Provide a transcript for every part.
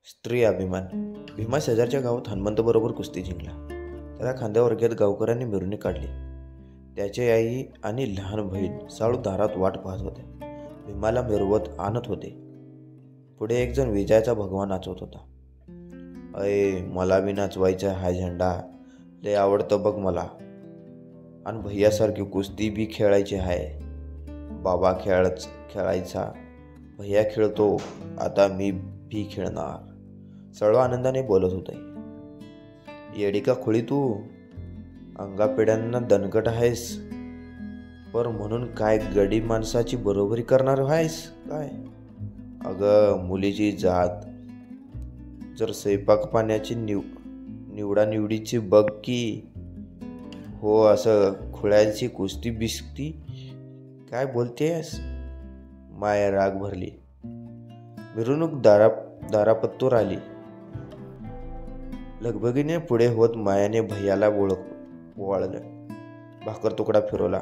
स्त्री अभिमान. भीमा शेजारच्या गावात हनुमंतबरोबर कुस्ती जिंकला. त्याला खांद्यावर घेत गावकऱ्यांनी मिरवणूक काढली. त्याची आई आणि लहान बहीण साळू दारात वाट पाहत होते. भीमाला मिरवत आणत होते. पुढे एक जण विजयाचा भगवा नाचवत होता. अय, मला बी नाचवायचा हा झेंडा, लय आवडतं बघ मला. आणि भैयासारखी कुस्ती बी खेळायची आहे. बाबा खेळायचा, भैया खेळतो, आता मी बी खेळणार. सळू आनंदाने बोलत होते. येडी का खुळी तू, अंगापिढ्यांना दणकट आहेस, पर म्हणून काय गडी माणसाची बरोबरी करणार आहेस काय? अगं मुलीची जात, जर स्वयंपाक पाण्याची निवडानिवडीची बघ की. हो, असं खुळ्यांची कुस्ती बिस्ती काय बोलतेस? माय राग भरली. मिरवणूक दारापत्तूर आली. लगबगीने पुढे होत मायाने भैयाला ओवाळलं. भाकर तुकडा फिरवला.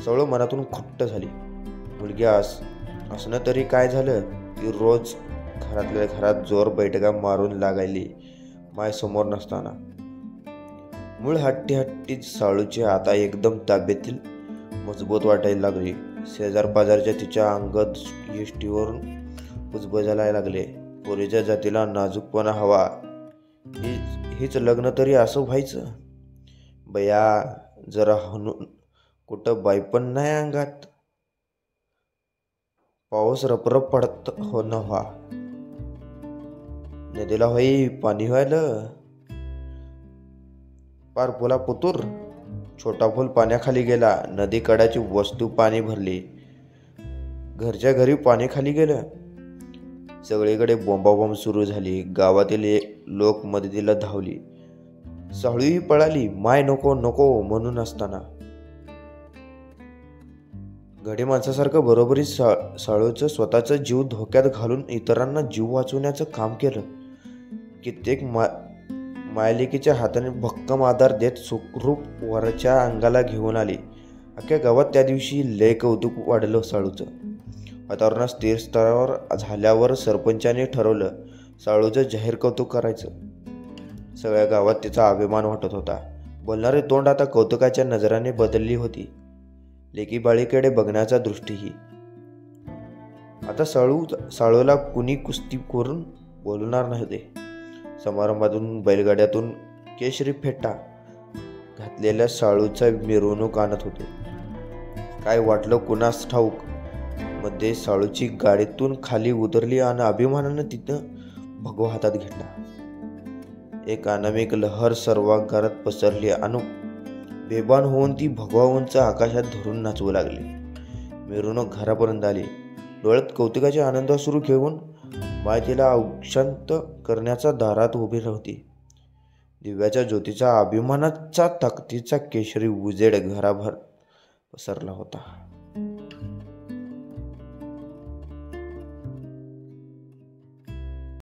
सवळ मनातून खुट्ट झाली. मुलगी असणं तरी काय झालं, ती रोज घरातल्या घरात जोर बैठका मारून लागायली माय समोर नसताना. मूळ हट्टी साळूची आता एकदम ताब्यातील मजबूत वाटायला लागली. शेजार-पाजारच्या तिच्या अंगद यष्टीवरून कुजबजायला लागले. पोरीच्या जातीला नाजूकपणा हवा, हीच लग्न तरी असं व्हायचं? बया, जरा हनून कुठं बायपण नाही अंगात. पाऊस रपरप पडत हो न व्हा. नदीला होई पाणी व्हायलं. पार पुला पुतूर. छोटा फुल पाण्याखाली गेला. नदी कडाची वस्तू पाणी भरली. घरच्या घरी पाणी खाली गेलं. सगळीकडे बोंबाबोंब सुरू झाली. गावातील लोक मदतीला धावली. साळूही पळाली. माय नको नको म्हणून असताना गडी माणसासारखं बरोबरी साळूचं स्वतःचा जीव धोक्यात घालून इतरांना जीव वाचवण्याचं काम केलं. कित्येक मायलेकीच्या हाताने भक्कम आधार देत सुखरूप वरच्या अंगाला घेऊन आली. अख्ख्या गावात त्या दिवशी लय कौतुक वाढलं. साळूचं वातावरण स्थिर स्तरावर झाल्यावर सरपंचाने ठरवलं साळूचं जाहीर कौतुक करायचं. सगळ्या गावात तिचा अभिमान वाटत होता. बोलणारे तोंड आता कौतुकाच्या नजराने बदलली होती. लेकीबाळीकडे बघण्याचा दृष्टीही. आता साळूला कुणी कुस्ती करून बोलणार नव्हते. समारंभातून बैलगाड्यातून केशरी फेटा घातलेल्या साळूचा मिरवणूक आणत होते. काय वाटलं कुणास ठाऊक, मध्ये साळूची गाडीतून खाली उतरली आणि अभिमानानं तिथं भगवा हातात घेतला. एक अनामिक लहर सर्वांगारात पसरली आणि बेभान होऊन ती भगवा उंच आकाशात धरून नाचवू लागली. मिरवणूक घरापर्यंत आली. डोळ्यात कौतुकाचे आनंद सुरू घेऊन माय तिला औक्षांत करण्याचा दारात उभी होती. दिव्याच्या ज्योतीचा अभिमानाचा ताकदीचा केशरी उजेड घराभर पसरला होता.